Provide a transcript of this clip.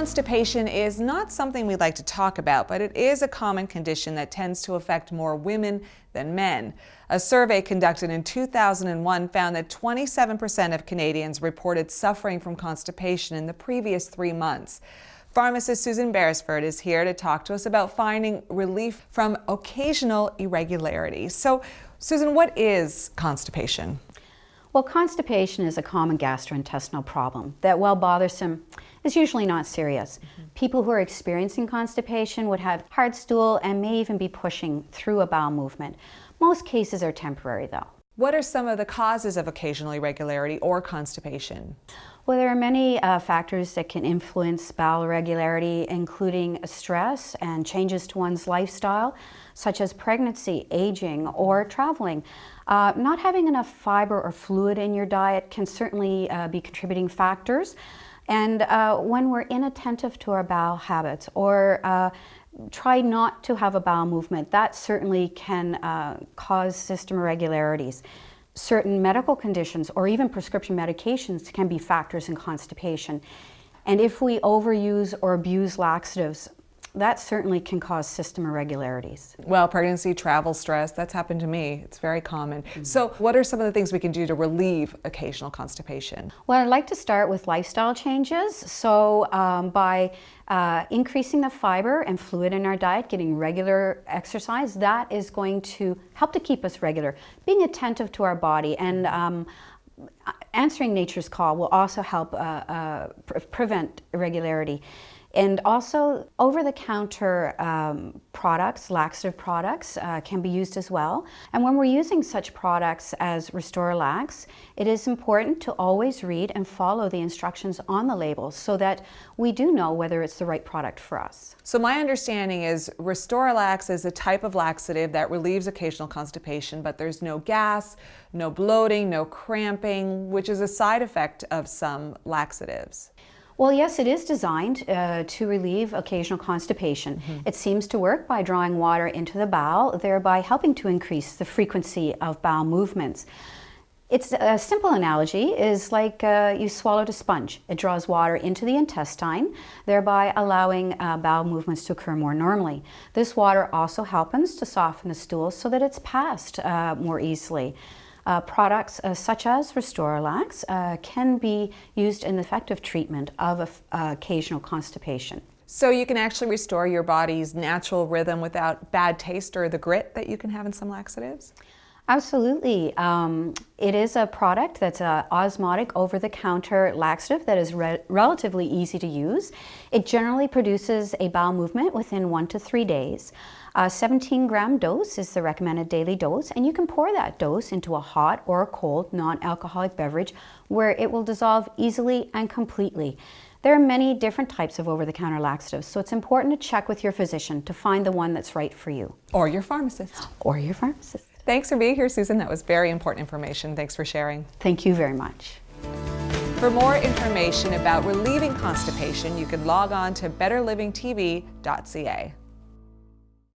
Constipation is not something we like to talk about, but it is a common condition that tends to affect more women than men. A survey conducted in 2001 found that 27% of Canadians reported suffering from constipation in the previous 3 months. Pharmacist Susan Beresford is here to talk to us about finding relief from occasional irregularities. So, Susan, what is constipation? Well, constipation is a common gastrointestinal problem that, while bothersome, is usually not serious. People who are experiencing constipation would have hard stool and may even be pushing through a bowel movement. Most cases are temporary, though. What are some of the causes of occasional irregularity or constipation? Well, there are many factors that can influence bowel irregularity, including stress and changes to one's lifestyle, such as pregnancy, aging, or traveling. Not having enough fiber or fluid in your diet can certainly be contributing factors. And when we're inattentive to our bowel habits or try not to have a bowel movement, that certainly can cause system irregularities. Certain medical conditions or even prescription medications can be factors in constipation. And if we overuse or abuse laxatives, that certainly can cause system irregularities. Well, pregnancy, travel, stress, that's happened to me. It's very common. So what are some of the things we can do to relieve occasional constipation? Well, I'd like to start with lifestyle changes. So by increasing the fiber and fluid in our diet, getting regular exercise, that is going to help to keep us regular. Being attentive to our body and answering nature's call will also help prevent irregularity. And also, over-the-counter products, laxative products, can be used as well. And when we're using such products as Restore Lax, it is important to always read and follow the instructions on the labels so that we do know whether it's the right product for us. So my understanding is Restore Lax is a type of laxative that relieves occasional constipation, but there's no gas, no bloating, no cramping, which is a side effect of some laxatives. Well, yes, it is designed to relieve occasional constipation. It seems to work by drawing water into the bowel, thereby helping to increase the frequency of bowel movements. It's a simple analogy is like you swallowed a sponge. It draws water into the intestine, thereby allowing bowel movements to occur more normally. This water also helps to soften the stool so that it's passed more easily. Products such as Restore Lax can be used in the effective treatment of occasional constipation. So you can actually restore your body's natural rhythm without bad taste or the grit that you can have in some laxatives? Absolutely. It is a product that's an osmotic over-the-counter laxative that is relatively easy to use. It generally produces a bowel movement within 1 to 3 days. A 17-gram dose is the recommended daily dose, and you can pour that dose into a hot or a cold non-alcoholic beverage where it will dissolve easily and completely. There are many different types of over-the-counter laxatives, so it's important to check with your physician to find the one that's right for you. Or your pharmacist. Or your pharmacist. Thanks for being here, Susan. That was very important information. Thanks for sharing. Thank you very much. For more information about relieving constipation, you can log on to betterlivingtv.ca.